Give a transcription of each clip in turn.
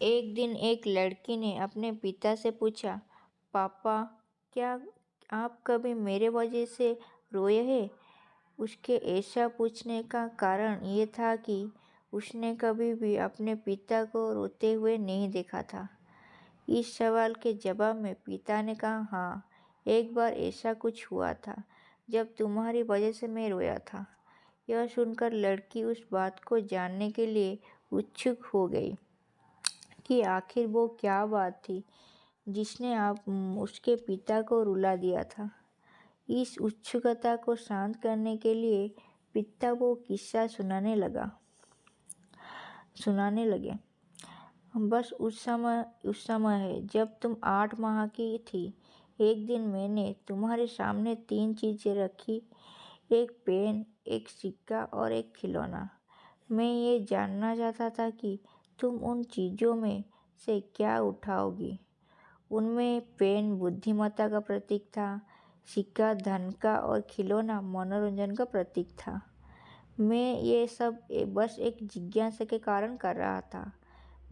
एक दिन एक लड़की ने अपने पिता से पूछा, पापा, क्या आप कभी मेरे वजह से रोए हैं? उसके ऐसा पूछने का कारण ये था कि उसने कभी भी अपने पिता को रोते हुए नहीं देखा था। इस सवाल के जवाब में पिता ने कहा, हाँ, एक बार ऐसा कुछ हुआ था जब तुम्हारी वजह से मैं रोया था। यह सुनकर लड़की उस बात को जानने के लिए उत्सुक हो गई कि आखिर वो क्या बात थी जिसने आप उसके पिता को रुला दिया था। इस उत्सुकता को शांत करने के लिए पिता वो किस्सा सुनाने लगे। बस उस समय है जब तुम 8 माह की थी। एक दिन मैंने तुम्हारे सामने 3 चीज़ें रखी, एक पेन, एक सिक्का और एक खिलौना। मैं ये जानना चाहता था कि तुम उन चीज़ों में से क्या उठाओगी। उनमें पेन बुद्धिमत्ता का प्रतीक था, सिक्का धन का और खिलौना मनोरंजन का प्रतीक था। मैं ये सब बस एक जिज्ञासा के कारण कर रहा था।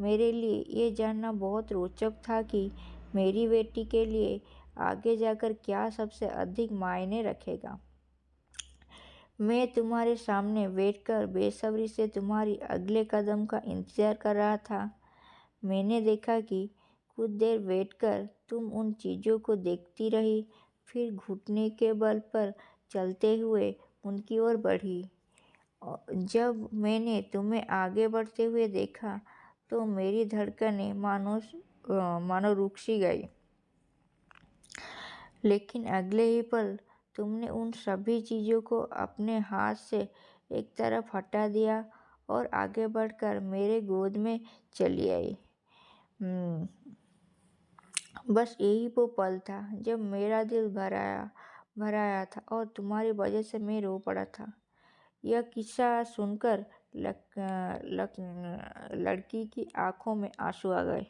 मेरे लिए ये जानना बहुत रोचक था कि मेरी बेटी के लिए आगे जाकर क्या सबसे अधिक मायने रखेगा। मैं तुम्हारे सामने बैठकर बेसब्री से तुम्हारी अगले कदम का इंतजार कर रहा था। मैंने देखा कि कुछ देर बैठकर तुम उन चीज़ों को देखती रही, फिर घुटने के बल पर चलते हुए उनकी ओर बढ़ी। जब मैंने तुम्हें आगे बढ़ते हुए देखा तो मेरी धड़कनें मानो रुक सी गई। लेकिन अगले ही पल तुमने उन सभी चीज़ों को अपने हाथ से एक तरफ हटा दिया और आगे बढ़कर मेरे गोद में चली आई। बस यही वो पल था जब मेरा दिल भर आया था और तुम्हारी वजह से मैं रो पड़ा था। यह किस्सा सुनकर लड़की की आंखों में आंसू आ गए।